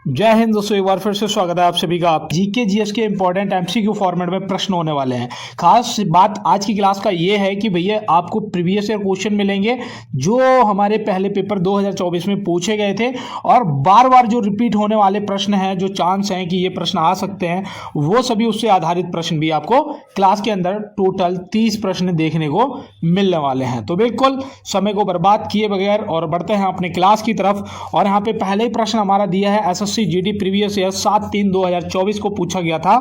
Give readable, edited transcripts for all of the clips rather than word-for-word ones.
जय हिंद दोस्तों, एक बार फिर से स्वागत है आप सभी का। आप जीके जीएस के इंपॉर्टेंट एमसीक्यू फॉर्मेट में प्रश्न होने वाले हैं। खास बात आज की क्लास का ये है कि भैया आपको प्रीवियस ईयर क्वेश्चन मिलेंगे जो हमारे पहले पेपर 2024 में पूछे गए थे, और बार बार जो रिपीट होने वाले प्रश्न हैं, जो चांस हैं कि ये प्रश्न आ सकते हैं, वो सभी उससे आधारित प्रश्न भी आपको क्लास के अंदर टोटल 30 प्रश्न देखने को मिलने वाले हैं। तो बिल्कुल समय को बर्बाद किए बगैर और बढ़ते हैं अपने क्लास की तरफ। और यहाँ पे पहले ही प्रश्न हमारा दिया है एसएससी जीडी प्रीवियस ईयर 7/3/2024 को पूछा गया था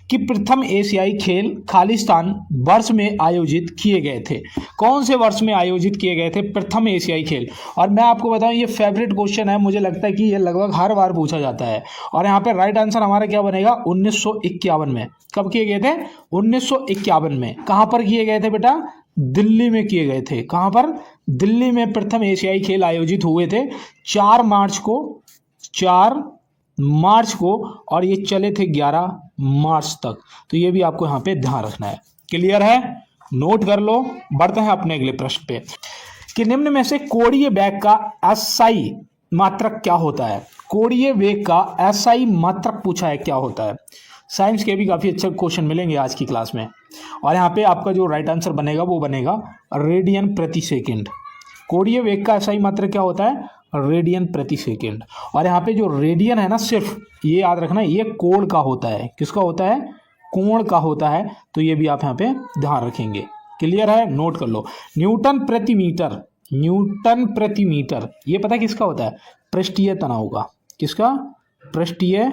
कि प्रथम एशियाई खेल खालिस्तान वर्ष में आयोजित किए गए थे। कौन से वर्ष में आयोजित किए गए थे प्रथम एशियाई खेल? और मैं आपको बताऊं, ये फेवरेट क्वेश्चन है, मुझे लगता है कि ये लगभग हर बार पूछा जाता है। और यहाँ पे राइट आंसर हमारा क्या बनेगा? 1951 में। कब किए गए थे? 1951 में। कहां पर किए गए थे बेटा? दिल्ली में किए गए थे। कहां पर? दिल्ली में प्रथम एशियाई खेल आयोजित हुए थे 4 मार्च को, और ये चले थे 11 मार्च तक। तो ये भी आपको यहाँ पे ध्यान रखना है। क्लियर है? नोट कर लो। बढ़ते हैं अपने अगले प्रश्न पे कि निम्न में से कोणीय वेग का एसआई मात्रक क्या होता है? कोणीय वेग का एसआई मात्रक पूछा है, क्या होता है? साइंस के भी काफी अच्छे क्वेश्चन मिलेंगे आज की क्लास में। और यहाँ पे आपका जो राइट आंसर बनेगा वो बनेगा रेडियन प्रति सेकेंड। कोणीय वेग का एसआई मात्रक क्या होता है? रेडियन प्रति सेकेंड। और यहाँ पे जो रेडियन है ना, सिर्फ ये याद रखना, ये कोण का होता है। किसका होता है? कोण का होता है। तो ये भी आप यहाँ पे ध्यान रखेंगे। क्लियर है? नोट कर लो। न्यूटन प्रति मीटर, न्यूटन प्रति मीटर, ये पता है किसका होता है? पृष्ठीय तनाव का। किसका? पृष्ठीय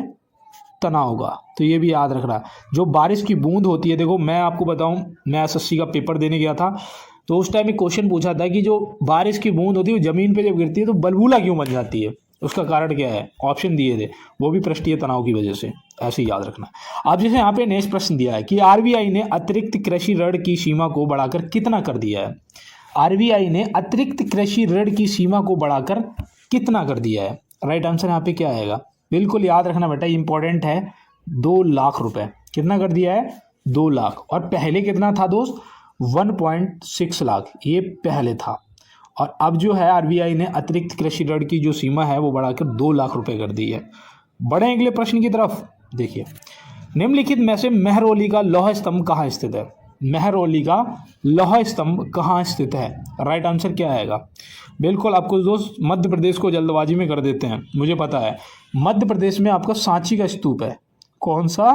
तनाव का। तो ये भी याद रखना। जो बारिश की बूंद होती है, देखो मैं आपको बताऊं, मैं एसएससी का पेपर देने गया था, तो उस टाइम एक क्वेश्चन पूछा था कि जो बारिश की बूंद होती है वो जमीन पे जब गिरती है तो बलबूला क्यों बन जाती है? उसका कारण क्या है? ऑप्शन दिए थे, वो भी पृष्ठीय तनाव की वजह से। ऐसे ही याद रखना। अब जैसे यहाँ पे नेक्स्ट प्रश्न दिया है कि आरबीआई ने अतिरिक्त कृषि ऋण की सीमा को बढ़ाकर कितना कर दिया है? आरबीआई ने अतिरिक्त कृषि ऋण की सीमा को बढ़ाकर कितना कर दिया है? राइट आंसर यहाँ पे क्या आएगा? बिल्कुल याद रखना बेटा, इंपॉर्टेंट है। 2 लाख रुपए। कितना कर दिया है? 2 लाख। और पहले कितना था दोस्त? 1.6 लाख, ये पहले था। और अब जो है आरबीआई ने अतिरिक्त कृषि ऋण की जो सीमा है वो बढ़ाकर 2 लाख रुपए कर दी है। बढ़े अगले प्रश्न की तरफ। देखिए, निम्नलिखित में से मेहरौली का लौह स्तंभ कहाँ स्थित है? मेहरौली का लौह स्तंभ कहाँ स्थित है? राइट आंसर क्या आएगा? बिल्कुल आपको दोस्त मध्य प्रदेश को जल्दबाजी में कर देते हैं, मुझे पता है। मध्य प्रदेश में आपका सांची का स्तूप है। कौन सा?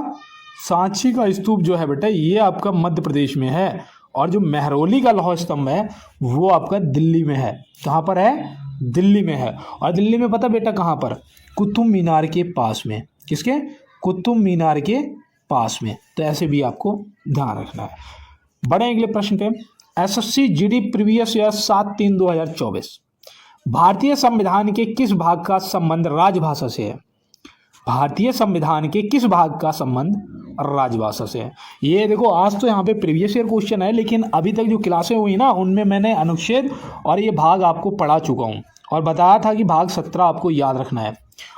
सांची का स्तूप जो है बेटा, ये आपका मध्य प्रदेश में है। और जो मेहरौली का लौह स्तंभ है वो आपका दिल्ली में है। कहाँ पर है? दिल्ली में है। और दिल्ली में पता बेटा कहाँ पर? कुतुब मीनार के पास में। किसके? कुतुब मीनार के पास में। तो ऐसे भी आपको ध्यान रखना है। बड़े अगले प्रश्न पे। एसएससी जीडी प्रीवियस ईयर 7/3/2024 भारतीय संविधान के किस भाग का संबंध राजभाषा से है? भारतीय संविधान के किस भाग का संबंध राजभाषा से है? ये देखो, आज तो यहाँ पे प्रीवियस ईयर क्वेश्चन है, लेकिन अभी तक जो क्लासें हुई ना उनमें मैंने अनुच्छेद और ये भाग आपको पढ़ा चुका हूँ, और बताया था कि भाग 17 आपको याद रखना है।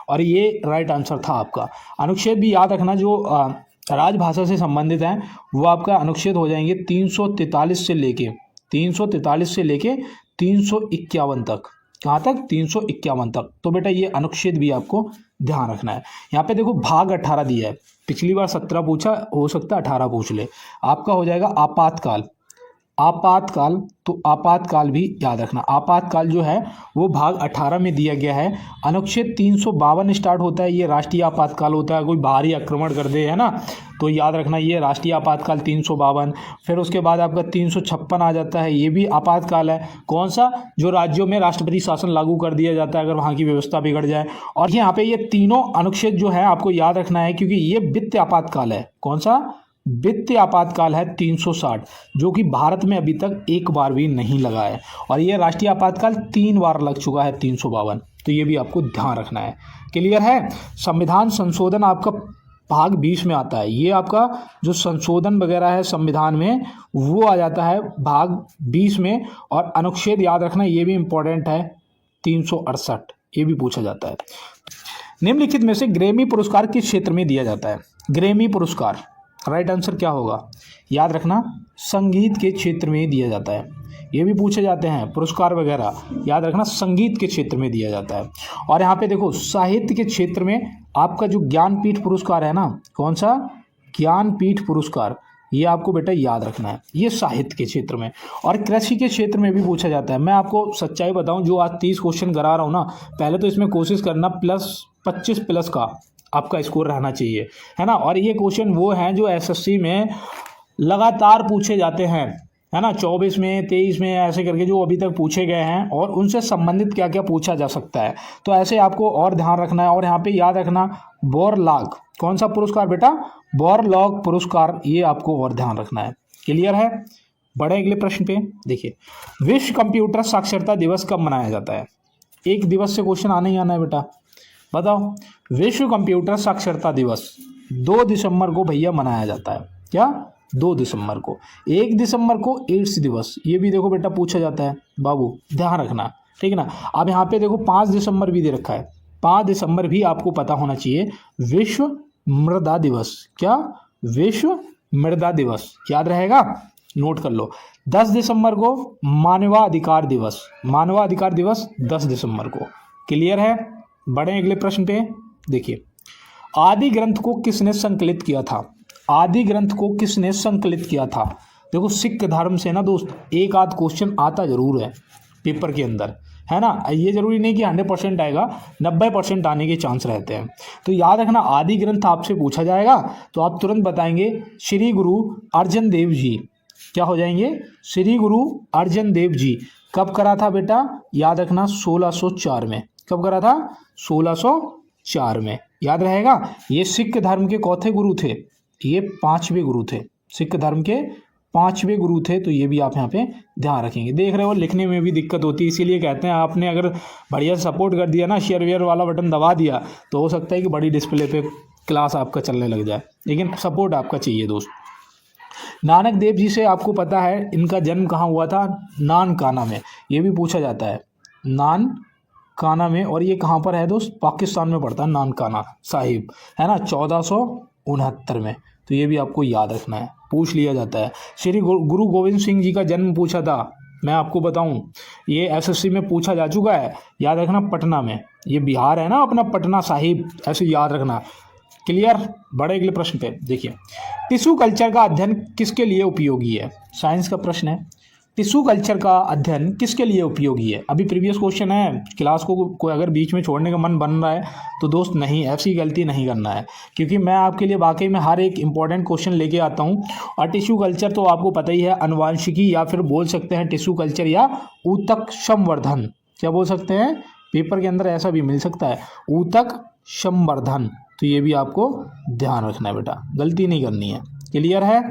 और ये राइट आंसर था आपका। अनुच्छेद भी याद रखना, जो राजभाषा से संबंधित हैं वो आपका अनुच्छेद हो जाएंगे 343 से लेके 351 तक। कहाँ तक? 351 तक। तो बेटा ये अनुच्छेद भी आपको ध्यान रखना है। यहाँ पे देखो भाग 18 दिया है। पिछली बार 17 पूछा, हो सकता है 18 पूछ ले। आपका हो जाएगा आपातकाल। आपातकाल, तो आपातकाल भी याद रखना। आपातकाल जो है वो भाग 18 में दिया गया है। अनुच्छेद 352 स्टार्ट होता है, ये राष्ट्रीय आपातकाल होता है। कोई बाहरी आक्रमण कर दे, है ना, तो याद रखना ये राष्ट्रीय आपातकाल 352। फिर उसके बाद आपका 356 आ जाता है, ये भी आपातकाल है। कौन सा? जो राज्यों में राष्ट्रपति शासन लागू कर दिया जाता है अगर वहाँ की व्यवस्था बिगड़ जाए। और यहाँ पे ये तीनों अनुच्छेद जो है आपको याद रखना है, क्योंकि ये वित्तीय आपातकाल है। कौन सा? वित्तीय आपातकाल है 360, जो कि भारत में अभी तक एक बार भी नहीं लगा है। और ये राष्ट्रीय आपातकाल 3 बार लग चुका है, 352। तो ये भी आपको ध्यान रखना है। क्लियर है? संविधान संशोधन आपका भाग 20 में आता है। ये आपका जो संशोधन वगैरह है संविधान में वो आ जाता है भाग 20 में। और अनुच्छेद याद रखना, ये भी इंपॉर्टेंट है, 368, ये भी पूछा जाता है। निम्नलिखित में से ग्रैमी पुरस्कार किस क्षेत्र में दिया जाता है? ग्रैमी पुरस्कार राइट आंसर क्या होगा, याद रखना संगीत के क्षेत्र में दिया जाता है। ये भी पूछे जाते हैं पुरस्कार वगैरह, याद रखना संगीत के क्षेत्र में दिया जाता है। और यहाँ पे देखो साहित्य के क्षेत्र में आपका जो ज्ञानपीठ पुरस्कार है ना, कौन सा, ज्ञानपीठ पुरस्कार, ये आपको बेटा याद रखना है, ये साहित्य के क्षेत्र में। और कृषि के क्षेत्र में भी पूछा जाता है। मैं आपको सच्चाई बताऊं, जो आज 30 क्वेश्चन करा रहा हूँ ना, पहले तो इसमें कोशिश करना +25+ का आपका स्कोर रहना चाहिए, है ना। और ये क्वेश्चन वो हैं जो एसएससी में लगातार पूछे जाते हैं, है ना, 24 में 23 में ऐसे करके जो अभी तक पूछे गए हैं, और उनसे संबंधित क्या क्या पूछा जा सकता है, तो ऐसे आपको और ध्यान रखना है। और यहाँ पे याद रखना बोरलॉग, कौन सा पुरस्कार बेटा, बोरलॉग पुरस्कार, ये आपको और ध्यान रखना है। क्लियर है। बढ़े अगले प्रश्न पे। देखिए विश्व कंप्यूटर साक्षरता दिवस कब मनाया जाता है, एक दिवस से क्वेश्चन आना ही आना है बेटा, बताओ। विश्व कंप्यूटर साक्षरता दिवस 2 दिसंबर को भैया मनाया जाता है, क्या, 2 दिसंबर को। 1 दिसंबर को एड्स दिवस, ये भी देखो बेटा पूछा जाता है बाबू, ध्यान रखना, ठीक है ना। अब यहाँ पे देखो 5 दिसंबर भी दे रखा है, 5 दिसंबर भी आपको पता होना चाहिए। विश्व मृदा दिवस, क्या, विश्व मृदा दिवस, याद रहेगा, नोट कर लो। 10 दिसंबर को मानवाधिकार दिवस, मानवाधिकार दिवस 10 दिसंबर को। क्लियर है। बढ़े अगले प्रश्न पे। देखिए आदि ग्रंथ को किसने संकलित किया था, आदि ग्रंथ को किसने संकलित किया था। देखो सिख धर्म से ना दोस्त एक आध क्वेश्चन आता जरूर है पेपर के अंदर, है ना। ये जरूरी नहीं कि 100% आएगा, 90% आने के चांस रहते हैं। तो याद रखना आदि ग्रंथ आपसे पूछा जाएगा तो आप तुरंत बताएंगे श्री गुरु अर्जन देव जी, क्या हो जाएंगे, श्री गुरु अर्जन देव जी। कब करा था बेटा, याद रखना 1604 में। कब करा था, 1604 में, याद रहेगा। ये सिख धर्म के चौथे गुरु थे, ये 5वें गुरु थे, सिख धर्म के 5वें गुरु थे। तो ये भी आप यहाँ पे ध्यान रखेंगे। देख रहे हो लिखने में भी दिक्कत होती है, इसीलिए कहते हैं आपने अगर बढ़िया सपोर्ट कर दिया ना, शेयर वेयर वाला बटन दबा दिया, तो हो सकता है कि बड़ी डिस्प्ले पे क्लास आपका चलने लग जाए, लेकिन सपोर्ट आपका चाहिए दोस्त। नानक देव जी से आपको पता है इनका जन्म कहाँ हुआ था, नानकाना में, ये भी पूछा जाता है, नानकाना में। और ये कहाँ पर है दोस्त, पाकिस्तान में पड़ता है नानकाना साहिब, है ना, 1469 में। तो ये भी आपको याद रखना है, पूछ लिया जाता है। श्री गुरु गोविंद सिंह जी का जन्म पूछा था, मैं आपको बताऊं, ये एसएससी में पूछा जा चुका है, याद रखना पटना में, ये बिहार है ना अपना, पटना साहिब, ऐसे याद रखना। क्लियर। बड़े अगले प्रश्न पे। देखिए टिश्यू कल्चर का अध्ययन किसके लिए उपयोगी है, साइंस का प्रश्न है। टिश्यू कल्चर का अध्ययन किसके लिए उपयोगी है, अभी प्रीवियस क्वेश्चन है, क्लास को कोई अगर बीच में छोड़ने का मन बन रहा है तो दोस्त नहीं, ऐसी गलती नहीं करना है, क्योंकि मैं आपके लिए वाकई में हर एक इंपॉर्टेंट क्वेश्चन लेके आता हूँ। और टिश्यू कल्चर तो आपको पता ही है, अनुवांशिकी, या फिर बोल सकते हैं टिश्यू कल्चर या ऊतक संवर्धन, क्या बोल सकते हैं, पेपर के अंदर ऐसा भी मिल सकता है, ऊतक संवर्धन। तो ये भी आपको ध्यान रखना है बेटा, गलती नहीं करनी है। क्लियर है।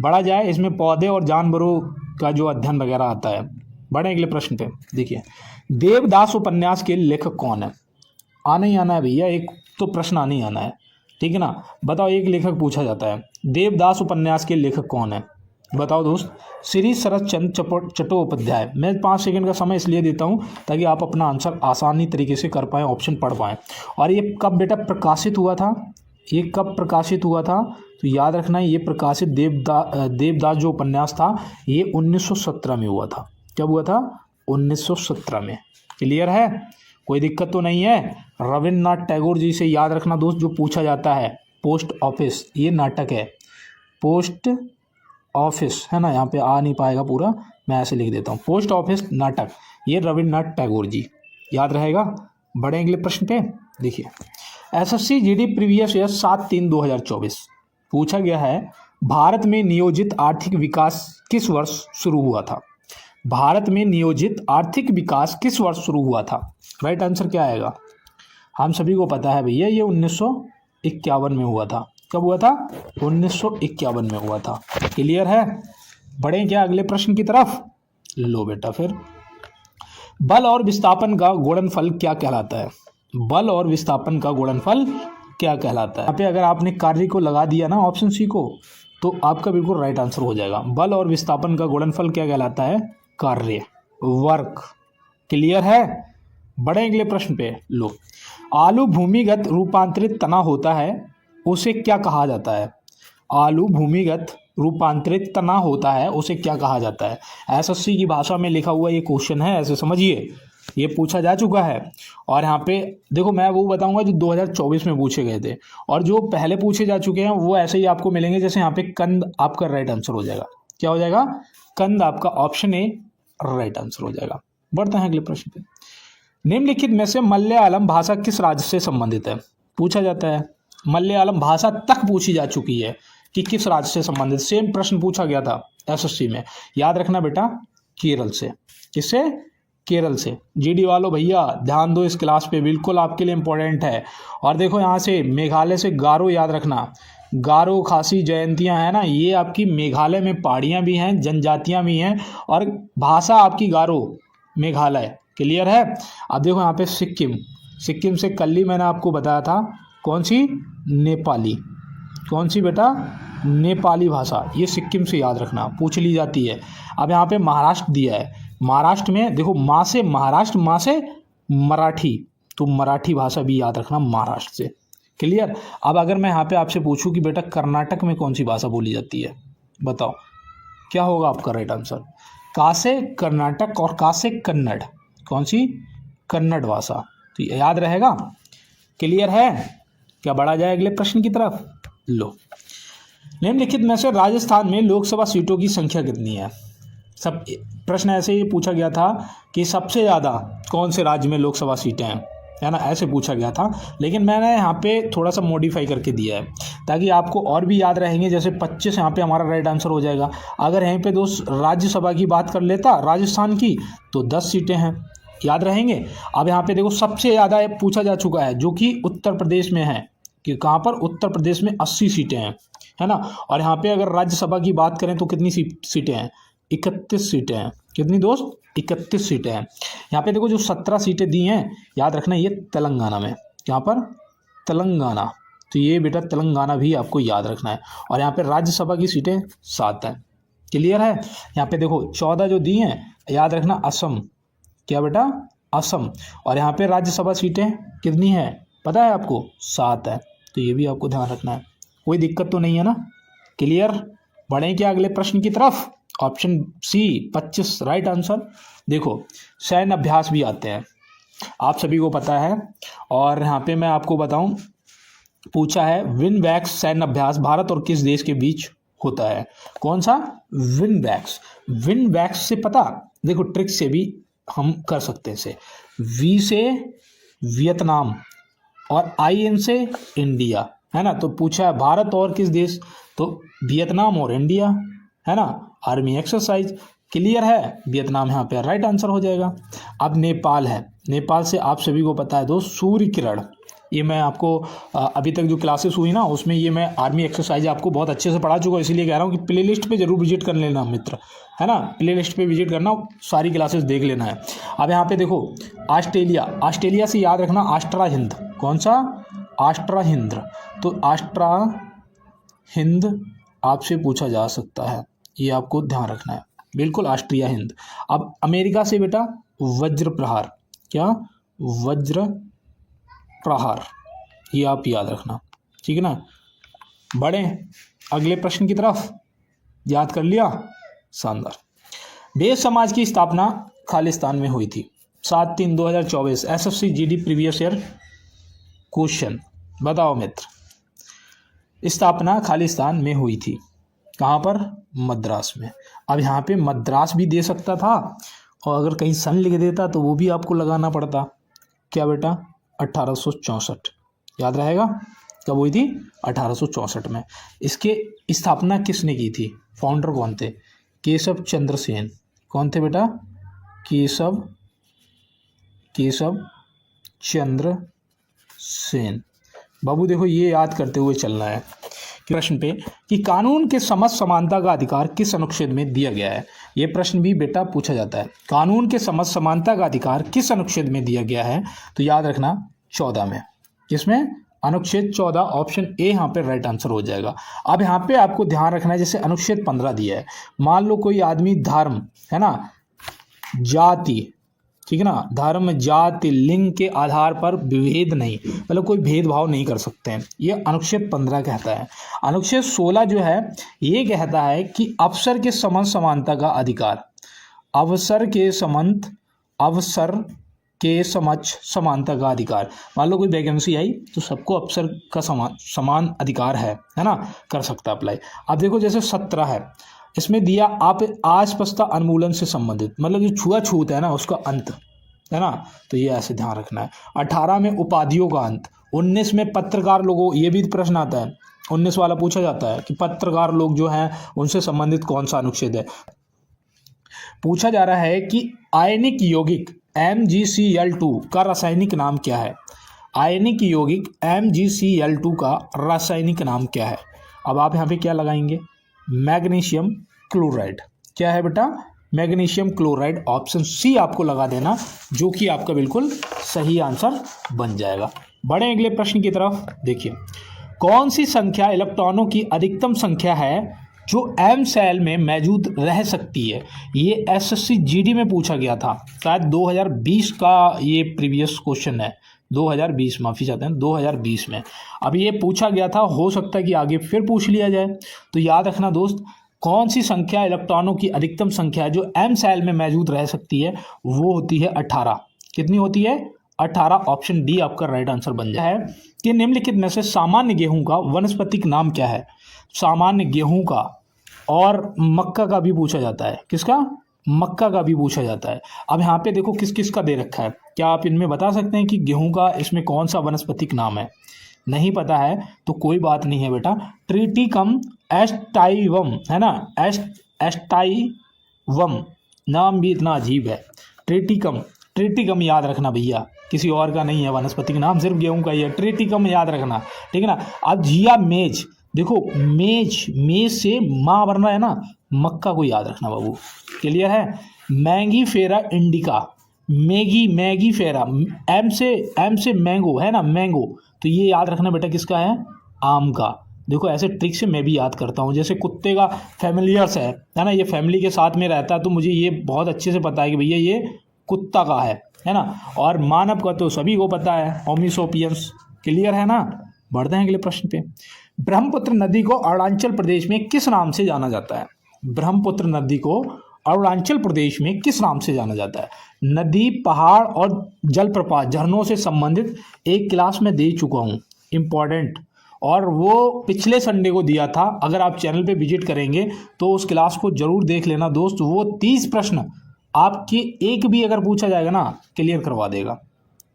बढ़ा जाए, इसमें पौधे और जानवरों का जो अध्ययन वगैरह आता है। बढ़े अगले प्रश्न पे। देखिए देवदास उपन्यास के लेखक कौन है, आना ही आना है भैया, एक तो प्रश्न आना ही आना है, ठीक है ना। बताओ एक लेखक पूछा जाता है, देवदास उपन्यास के लेखक कौन है, बताओ दोस्त। श्री शरद चंद्र चट्टोपाध्याय। मैं 5 सेकंड का समय इसलिए देता हूँ ताकि आप अपना आंसर आसानी तरीके से कर पाएँ, ऑप्शन पढ़ पाएँ। और ये कब बेटा प्रकाशित हुआ था, ये कब प्रकाशित हुआ था, तो याद रखना ये प्रकाशित देवदास जो उपन्यास था ये 1917 में हुआ था। कब हुआ था, 1917 में। क्लियर है, कोई दिक्कत तो नहीं है। रविन्द्रनाथ टैगोर जी से याद रखना दोस्त, जो पूछा जाता है पोस्ट ऑफिस, ये नाटक है, पोस्ट ऑफिस, है ना, यहाँ पे आ नहीं पाएगा पूरा, मैं ऐसे लिख देता हूँ, पोस्ट ऑफिस नाटक, ये रविन्द्रनाथ टैगोर जी, याद रहेगा। बड़े अगले प्रश्न पे। देखिए एसएससी जीडी प्रीवियस ईयर 7/3/2024 पूछा गया है, भारत में नियोजित आर्थिक विकास किस वर्ष शुरू हुआ था, भारत में नियोजित आर्थिक विकास किस वर्ष शुरू हुआ था। राइट आंसर क्या आएगा, हम सभी को पता है भैया, ये 1951 में हुआ था। कब हुआ था, 1951 में हुआ था। क्लियर है। बढ़े क्या अगले प्रश्न की तरफ, लो बेटा फिर। बल और विस्थापन का गुणनफल क्या कहलाता है, बल और विस्थापन का गुणनफल क्या कहलाता है। यहाँ पे अगर आपने कार्य को लगा दिया ना ऑप्शन सी को, तो आपका बिल्कुल राइट आंसर हो जाएगा। बल और विस्थापन का गुणनफल क्या कहलाता है, कार्य, वर्क। क्लियर है। बड़े अगले प्रश्न पे। लो, आलू भूमिगत रूपांतरित तना होता है, उसे क्या कहा जाता है, आलू भूमिगत रूपांतरित तना होता है उसे क्या कहा जाता है। एसएससी की भाषा में लिखा हुआ ये क्वेश्चन है, ऐसे समझिए, ये पूछा जा चुका है। और यहाँ पे देखो मैं वो बताऊंगा जो 2024 में पूछे गए थे, और जो पहले पूछे जा चुके हैं वो ऐसे ही आपको मिलेंगे। जैसे यहाँ पे कंद आपका राइट आंसर हो जाएगा, क्या हो जाएगा, कंद आपका ऑप्शन ए राइट आंसर हो जाएगा। बढ़ते हैं अगले प्रश्न पे। निम्नलिखित में से मलयालम भाषा किस राज्य से संबंधित है, पूछा जाता है। मलयालम भाषा तक पूछी जा चुकी है कि किस राज्य से संबंधित। सेम प्रश्न पूछा गया था एसएससी में, याद रखना बेटा, केरल से। किससे, केरल से। जीडी वालों भैया ध्यान दो इस क्लास पे, बिल्कुल आपके लिए इंपॉर्टेंट है। और देखो यहाँ से मेघालय से गारो, याद रखना, गारो खासी जयंतियाँ हैं ना, ये आपकी मेघालय में पहाड़ियाँ भी हैं, जनजातियाँ भी हैं, और भाषा आपकी गारो, मेघालय। क्लियर है। अब देखो यहाँ पे सिक्किम, सिक्किम से कल ही मैंने आपको बताया था, कौन सी, नेपाली। कौन सी बेटा, नेपाली भाषा, ये सिक्किम से, याद रखना, पूछ ली जाती है। अब यहाँ पे महाराष्ट्र दिया है, महाराष्ट्र में देखो माँ से महाराष्ट्र, माँ से मराठी, तो मराठी भाषा भी याद रखना महाराष्ट्र से। क्लियर। अब अगर मैं यहाँ पे आपसे पूछूं कि बेटा कर्नाटक में कौन सी भाषा बोली जाती है, बताओ क्या होगा आपका राइट आंसर। का से कर्नाटक और का से कन्नड़, कौन सी, कन्नड़ भाषा, तो याद रहेगा। क्लियर है। क्या बढ़ा जाए अगले प्रश्न की तरफ। लो, निम्नलिखित में से राजस्थान में लोकसभा सीटों की संख्या कितनी है। सब प्रश्न ऐसे ही पूछा गया था कि सबसे ज़्यादा कौन से राज्य में लोकसभा सीटें हैं, है ना, ऐसे पूछा गया था। लेकिन मैंने यहाँ पे थोड़ा सा मॉडिफाई करके दिया है ताकि आपको और भी याद रहेंगे। जैसे 25 यहाँ पे हमारा राइट आंसर हो जाएगा। अगर यहीं पे दोस्त राज्यसभा की बात कर लेता राजस्थान की, तो 10 सीटें हैं, याद रहेंगे। अब यहाँ पे देखो सबसे ज़्यादा पूछा जा चुका है जो कि उत्तर प्रदेश में है, कि कहाँ पर, उत्तर प्रदेश में 80 सीटें हैं, है ना। और यहाँ पे अगर राज्यसभा की बात करें तो कितनी सीटें हैं, 31 सीटें हैं। कितनी दोस्त, 31 सीटें हैं। यहाँ पे देखो जो 17 सीटें दी हैं, याद रखना ये तेलंगाना में, यहाँ पर तेलंगाना, तो ये बेटा तेलंगाना भी आपको याद रखना है। और यहाँ पे राज्यसभा की सीटें 7 हैं। क्लियर है। यहाँ पे देखो 14 जो दी हैं, याद रखना असम, क्या बेटा, असम। और यहाँ पे राज्यसभा सीटें कितनी हैं पता है आपको, 7 है, तो ये भी आपको ध्यान रखना है। कोई दिक्कत तो नहीं है ना। क्लियर। बढ़ें क्या अगले प्रश्न की तरफ। Option C 25 right answer. देखो सैन्य अभ्यास भी आते हैं, आप सभी को पता है। और यहाँ पे मैं आपको बताऊं, पूछा है विनबैक्स सैन्य अभ्यास भारत और किस देश के बीच होता है। कौन सा, विनबैक्स। विनबैक्स से पता, देखो ट्रिक से भी हम कर सकते हैं इसे। वी से वियतनाम और IN से इंडिया, है ना। तो पूछा है भारत और किस देश, तो वियतनाम और इंडिया, है ना। Army exercise. क्लियर है। वियतनाम यहाँ पे राइट आंसर हो जाएगा। अब नेपाल है, नेपाल से आप सभी को पता है दोस्त सूर्य किरण, ये मैं आपको अभी तक जो क्लासेस हुई ना उसमें ये मैं आर्मी एक्सरसाइज आपको बहुत अच्छे से पढ़ा चुका हूँ, इसीलिए कह रहा हूँ कि प्ले लिस्ट पर जरूर विजिट कर लेना मित्र, है ना। प्ले लिस्ट पर विजिट करना, सारी क्लासेस देख लेना है। अब यहाँ पे देखो ऑस्ट्रेलिया, ऑस्ट्रेलिया से याद रखना आष्ट्रा हिंद, कौन सा, आष्ट्रा हिंद। तो आष्ट्रा हिंद आपसे पूछा जा सकता है, ये आपको ध्यान रखना है, बिल्कुल ऑस्ट्रिया हिंद। अब अमेरिका से बेटा वज्र प्रहार, क्या, वज्र प्रहार, ये आप याद रखना, ठीक है ना। बढ़ें अगले प्रश्न की तरफ। याद कर लिया, शानदार। बेज समाज की स्थापना खालिस्तान में हुई थी, 7/3/2024। SFC GD previous year question, बताओ मित्र। स्थापना खालिस्तान में हुई थी, कहाँ पर, मद्रास में। अब यहाँ पे मद्रास भी दे सकता था, और अगर कहीं सन लिख देता तो वो भी आपको लगाना पड़ता। क्या बेटा, 1864, याद रहेगा। कब हुई थी, 1864 में। इसके स्थापना किसने की थी, फाउंडर कौन थे, केशव चंद्र सेन। कौन थे बेटा, केशव चंद्र सेन। बाबू देखो ये याद करते हुए चलना है प्रश्न पे कि कानून के समस्त समानता का अधिकार किस अनुच्छेद में दिया गया है। ये प्रश्न भी बेटा पूछा जाता है, कानून के समस्त समानता का अधिकार किस अनुच्छेद में दिया गया है। तो याद रखना 14 में, किसमें, अनुच्छेद 14, ऑप्शन ए यहाँ पे राइट आंसर हो जाएगा। अब यहाँ पे आपको ध्यान रखना है, जैसे अनुच्छेद 15 दिया है, मान लो कोई आदमी धर्म, है ना, जाति, ठीक है ना, धर्म, जाति, लिंग के आधार पर विभेद नहीं, मतलब कोई भेदभाव नहीं कर सकते हैं, ये अनुच्छेद 15 कहता है। अनुच्छेद 16 जो है ये कहता है कि अवसर के समान समानता का अधिकार, अवसर के समक्ष समानता का अधिकार। मान लो कोई वैकेंसी आई तो सबको अवसर का समान अधिकार है ना, कर सकता अप्लाई। अब देखो जैसे 17 है, इसमें दिया आप अस्पृश्यता उन्मूलन से संबंधित, मतलब जो छुआछूत है ना उसका अंत, है ना, तो ये ऐसे ध्यान रखना है। 18 में उपाधियों का अंत। 19 में पत्रकार लोगों, ये भी प्रश्न आता है 19 वाला पूछा जाता है कि पत्रकार लोग जो हैं उनसे संबंधित कौन सा अनुच्छेद है। पूछा जा रहा है कि आयनिक यौगिक MgCl2 का रासायनिक नाम क्या है। आयनिक यौगिक MgCl2 का रासायनिक नाम क्या है। अब आप यहाँ पे क्या लगाएंगे, मैग्नीशियम क्लोराइड। क्या है बेटा, मैग्नीशियम क्लोराइड। ऑप्शन सी आपको लगा देना, जो कि आपका बिल्कुल सही आंसर बन जाएगा। बढ़े अगले प्रश्न की तरफ। देखिए, कौन सी संख्या इलेक्ट्रॉनों की अधिकतम संख्या है जो एम सेल में मौजूद रह सकती है। ये SSC GD में पूछा गया था, शायद 2020 का ये प्रीवियस क्वेश्चन है, 2020 माफ़ी चाहते हैं 2020 में। अब ये पूछा गया था, हो सकता है कि आगे फिर पूछ लिया जाए। तो याद रखना दोस्त, कौन सी संख्या इलेक्ट्रॉनों की अधिकतम संख्या है जो एम सेल में मौजूद रह सकती है, वो होती है 18। कितनी होती है, 18। ऑप्शन डी आपका राइट आंसर बन जाए। है कि निम्नलिखित में से सामान्य गेहूं का वानस्पतिक नाम क्या है। सामान्य गेहूं का और मक्का का भी पूछा जाता है। किसका, मक्का का भी पूछा जाता है। अब यहाँ पे देखो किस किस का दे रखा है, क्या आप इनमें बता सकते हैं कि गेहूं का इसमें कौन सा वानस्पतिक नाम है। नहीं पता है तो कोई बात नहीं है बेटा, ट्रिटिकम एस्टाइवम है ना, एस्टाइवम नाम भी इतना अजीब है। ट्रिटिकम याद रखना भैया, किसी और का नहीं है वानस्पतिक नाम, सिर्फ गेहूं का ही है, ट्रिटिकम याद रखना, ठीक है ना। अब जिया मेज, देखो मेज से माँ बनना है ना, मक्का को याद रखना बाबू, क्लियर है। मैंगी फेरा इंडिका, मैगी फेरा, एम से मैंगो है ना, मैंगो, तो ये याद रखना बेटा किसका है, आम का। देखो ऐसे ट्रिक से मैं भी याद करता हूँ, जैसे कुत्ते का फैमिलियर्स है ना, ये फैमिली के साथ में रहता है, तो मुझे ये बहुत अच्छे से पता है कि भैया ये कुत्ता का है ना। और मानव का तो सभी को पता है, होमिसोपियंस, क्लियर है ना। बढ़ते हैं अगले प्रश्न पे। ब्रह्मपुत्र नदी को अरुणाचल प्रदेश में किस नाम से जाना जाता है। ब्रह्मपुत्र नदी को अरुणाचल प्रदेश में किस नाम से जाना जाता है। नदी, पहाड़ और जलप्रपात, झरनों से संबंधित एक क्लास में दे चुका हूँ, इम्पॉर्टेंट, और वो पिछले संडे को दिया था। अगर आप चैनल पे विजिट करेंगे तो उस क्लास को जरूर देख लेना दोस्त। वो 30 प्रश्न आपके एक भी अगर पूछा जाएगा ना, क्लियर करवा देगा,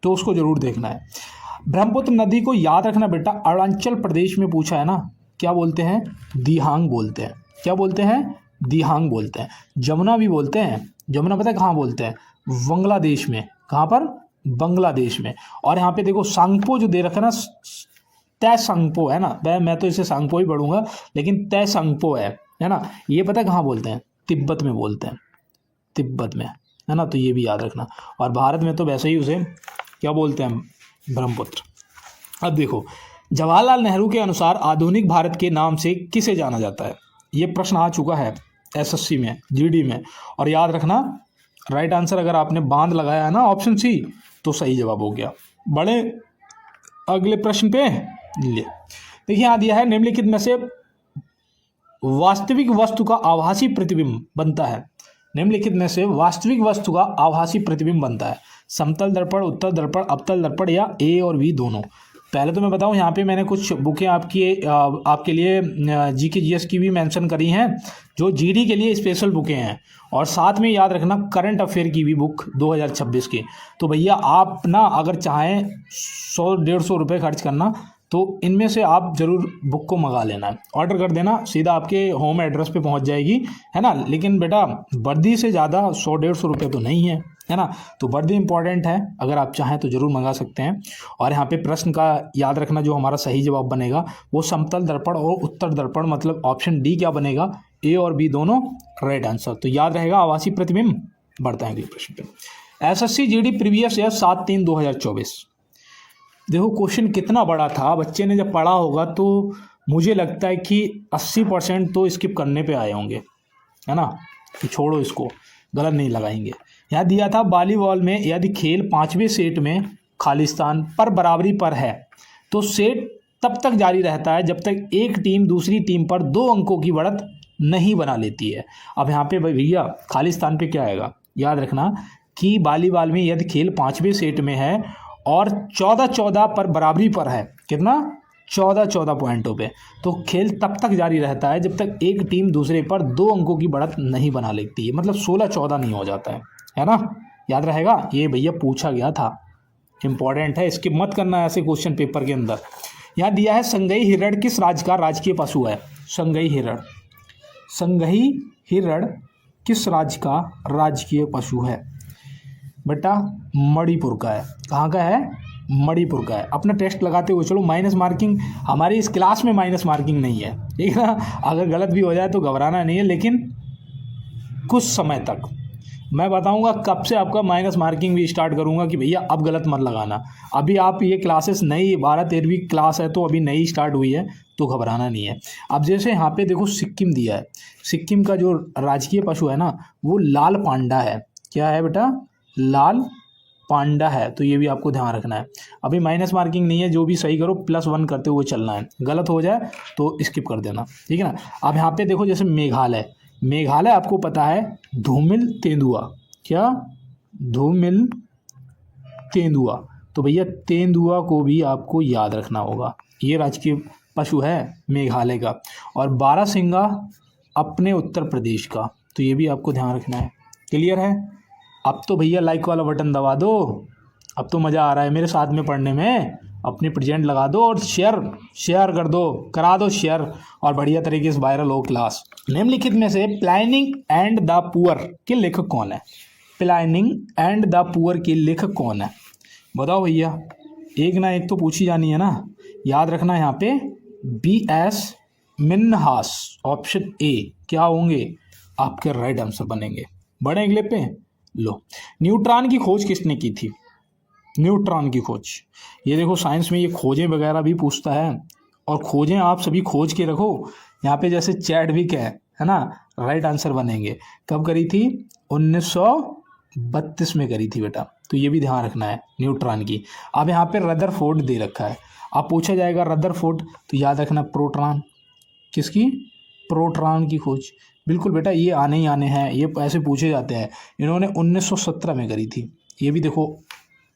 तो उसको जरूर देखना है। ब्रह्मपुत्र नदी को याद रखना बेटा, अरुणाचल प्रदेश में पूछा है ना, क्या बोलते हैं, दिहांग बोलते हैं। क्या बोलते हैं, दिहांग बोलते हैं। जमुना भी बोलते हैं, जमुना पता है कहाँ बोलते हैं, बांग्लादेश में। कहाँ पर, बांग्लादेश में। और यहाँ पे देखो सांगपो जो दे रखा है ना, तय सांगपो है ना, मैं तो इसे सांगपो ही पढ़ूंगा, लेकिन तय सांगपो है ना, ये पता है कहाँ बोलते हैं, तिब्बत में बोलते हैं, तिब्बत में, है ना, तो ये भी याद रखना। और भारत में तो वैसे ही उसे क्या बोलते हैं, ब्रह्मपुत्र। अब देखो, जवाहरलाल नेहरू के अनुसार आधुनिक भारत के नाम से किसे जाना जाता है। ये प्रश्न आ चुका है SSC में, GD में, और याद रखना राइट आंसर अगर आपने बांध लगाया है ना, ऑप्शन सी, तो सही जवाब हो गया। बड़े अगले प्रश्न पे लिए, देखिए यहाँ दिया है, निम्नलिखित में से वास्तविक वस्तु का आभासी प्रतिबिंब बनता है। निम्नलिखित में से वास्तविक वस्तु का आभासी प्रतिबिंब बनता है। समतल दर्पण, उत्तल दर्पण, अवतल दर्पण या A और B दोनों। पहले तो मैं बताऊं, यहाँ पे मैंने कुछ बुकें आपके लिए GK GS की भी मेंशन करी हैं, जो GD के लिए स्पेशल बुकें हैं, और साथ में याद रखना करंट अफेयर की भी बुक 2026 की। तो भैया आप ना अगर चाहें 100-150 रुपये खर्च करना, तो इनमें से आप ज़रूर बुक को मंगा लेना है, ऑर्डर कर देना, सीधा आपके होम एड्रेस पे पहुंच जाएगी, है ना। लेकिन बेटा वर्दी से ज़्यादा 100-150 रुपये तो नहीं है ना, तो वर्दी इंपॉर्टेंट है, अगर आप चाहें तो ज़रूर मंगा सकते हैं। और यहाँ पे प्रश्न का याद रखना, जो हमारा सही जवाब बनेगा वो समतल दर्पण और उत्तर दर्पण, मतलब ऑप्शन डी क्या बनेगा, A और B दोनों राइट आंसर। तो याद रहेगा आभासी प्रतिबिंब। बढ़ता है अगले प्रश्न पे। SSC GD previous year 7/3/2024। देखो क्वेश्चन कितना बड़ा था, बच्चे ने जब पढ़ा होगा तो मुझे लगता है कि 80% तो स्किप करने पे आए होंगे, है ना, कि छोड़ो इसको, गलत नहीं लगाएंगे। यहाँ दिया था वॉलीबॉल में यदि खेल 5वें सेट में खालिस्तान पर बराबरी पर है तो सेट तब तक जारी रहता है जब तक एक टीम दूसरी टीम पर 2 अंकों की बढ़त नहीं बना लेती है। अब यहाँ पे भैया खालिस्तान पे क्या आएगा, याद रखना कि वॉलीबॉल में यदि खेल 5वें सेट में है और 14-14 पर बराबरी पर है, कितना 14-14 पॉइंटों पे, तो खेल तब तक जारी रहता है जब तक एक टीम दूसरे पर 2 अंकों की बढ़त नहीं बना लेती है, मतलब 16-14 नहीं हो जाता है ना, याद रहेगा। ये भैया पूछा गया था, इंपॉर्टेंट है, स्किप मत करना है ऐसे क्वेश्चन पेपर के अंदर। यहाँ दिया है संगई हिरण किस राज्य का राजकीय पशु है। संगई हिरण किस राज्य का राजकीय पशु है बेटा, मणिपुर का है। कहाँ का है, मणिपुर का है। अपना टेस्ट लगाते हुए चलो, माइनस मार्किंग हमारी इस क्लास में माइनस मार्किंग नहीं है, ठीक है ना। अगर गलत भी हो जाए तो घबराना नहीं है, लेकिन कुछ समय तक मैं बताऊंगा कब से आपका माइनस मार्किंग भी स्टार्ट करूंगा कि भैया अब गलत मत लगाना। अभी आप ये क्लासेस नई 12-13वीं क्लास है तो अभी नई स्टार्ट हुई है, तो घबराना नहीं है। अब जैसे यहाँ पे देखो सिक्किम दिया है, सिक्किम का जो राजकीय पशु है ना वो लाल पांडा है। क्या है बेटा, लाल पांडा है, तो ये भी आपको ध्यान रखना है। अभी माइनस मार्किंग नहीं है, जो भी सही करो +1 करते हुए चलना है, गलत हो जाए तो स्किप कर देना, ठीक है ना। अब यहाँ पे देखो जैसे मेघालय आपको पता है धूमिल तेंदुआ, क्या धूमिल तेंदुआ, तो भैया तेंदुआ को भी आपको याद रखना होगा, ये राजकीय पशु है मेघालय का। और बारहसिंगा अपने उत्तर प्रदेश का, तो ये भी आपको ध्यान रखना है। क्लियर है। अब तो भैया लाइक वाला बटन दबा दो, अब तो मज़ा आ रहा है मेरे साथ में पढ़ने में। अपने प्रेजेंट लगा दो और शेयर कर दो, करा दो शेयर, और बढ़िया तरीके से वायरल हो क्लास। निम्नलिखित में से प्लानिंग एंड द पुअर के लेखक कौन है। प्लानिंग एंड द पुअर के लेखक कौन है, बताओ भैया। एक ना एक तो पूछी जानी है ना, याद रखना। यहाँ पे B.S. मिन्हास, ऑप्शन ए क्या होंगे आपके राइट आंसर बनेंगे। बड़े अगले पे लो, न्यूट्रॉन की खोज किसने की थी। न्यूट्रॉन की खोज, ये देखो साइंस में ये खोजें वगैरह भी पूछता है, और खोजें आप सभी खोज के रखो। यहाँ पे जैसे चैडविक है ना, राइट आंसर बनेंगे। कब करी थी, 1932 में करी थी बेटा, तो ये भी ध्यान रखना है न्यूट्रॉन की। अब यहाँ पे रदरफोर्ड दे रखा है, अब पूछा जाएगा रदरफोर्ड, तो याद रखना प्रोटॉन, किसकी, प्रोटॉन की खोज। बिल्कुल बेटा, ये आने ही आने हैं, ये ऐसे पूछे जाते हैं। इन्होंने 1917 में करी थी, ये भी देखो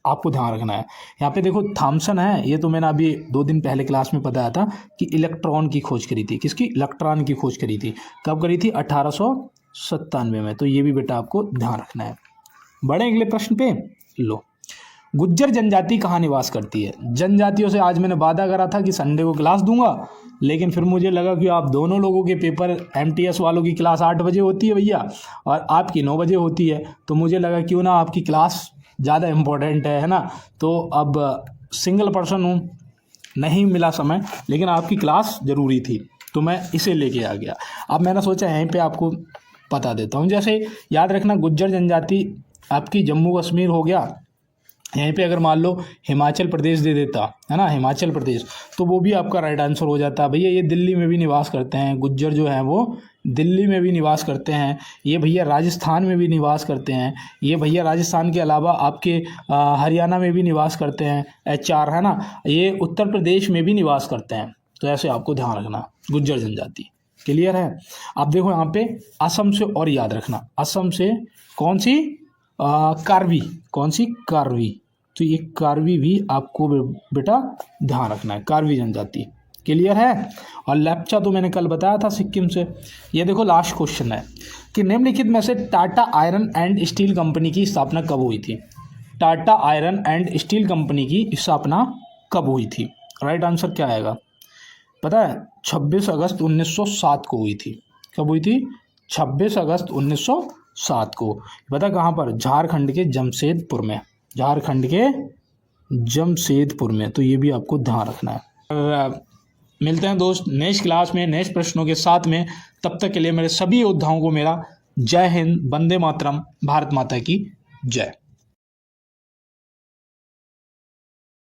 आपको ध्यान रखना है। यहाँ पे देखो थॉमसन है, ये तो मैंने अभी 2 दिन पहले क्लास में बताया था कि इलेक्ट्रॉन की खोज करी थी। किसकी, इलेक्ट्रॉन की खोज करी थी। कब करी थी, 1897 में, तो ये भी बेटा आपको ध्यान रखना है। बड़े अगले प्रश्न पे लो, गुज्जर जनजाति कहाँ निवास करती है। जनजातियों से आज मैंने वादा करा था कि संडे को क्लास दूंगा, लेकिन फिर मुझे लगा कि आप दोनों लोगों के पेपर MTS वालों की क्लास 8 बजे होती है भैया, और आपकी 9 बजे होती है, तो मुझे लगा क्यों ना आपकी क्लास ज़्यादा इम्पोर्टेंट है ना। तो अब सिंगल पर्सन हूँ, नहीं मिला समय, लेकिन आपकी क्लास ज़रूरी थी, तो मैं इसे लेके आ गया। अब मैंने सोचा यहीं पे आपको बता देता हूँ। जैसे याद रखना, गुज्जर जनजाति आपकी जम्मू कश्मीर हो गया, यहीं पे अगर मान लो हिमाचल प्रदेश दे देता है ना, हिमाचल प्रदेश, तो वो भी आपका राइट आंसर हो जाता है। भैया ये दिल्ली में भी निवास करते हैं, गुज्जर जो हैं वो दिल्ली में भी निवास करते हैं। ये भैया राजस्थान में भी निवास करते हैं। ये भैया राजस्थान के अलावा आपके हरियाणा में भी निवास करते हैं, HR है ना। ये उत्तर प्रदेश में भी निवास करते हैं, तो ऐसे आपको ध्यान रखना गुज्जर जनजाति। क्लियर है। अब देखो यहाँ पे असम से और याद रखना, असम से कौन सी, कार्बी, कौन सी, कार्बी, तो ये कार्बी भी आपको बेटा ध्यान रखना है, कार्बी जनजाति। क्लियर है। और लेप्चा तो मैंने कल बताया था सिक्किम से। ये देखो लास्ट क्वेश्चन है कि निम्नलिखित में से Tata iron and steel company की स्थापना कब हुई थी। Tata iron and steel company की स्थापना कब हुई थी, राइट आंसर क्या आएगा पता है, 26 अगस्त 1907 को हुई थी। कब हुई थी, 26 अगस्त 1907 को। पता कहाँ पर, झारखंड के जमशेदपुर में, झारखंड के जमशेदपुर में, तो ये भी आपको ध्यान रखना है। मिलते हैं दोस्त नेक्स्ट क्लास में नेक्स्ट प्रश्नों के साथ में। तब तक के लिए मेरे सभी योद्धाओं को मेरा जय हिंद, वंदे मातरम, भारत माता की जय।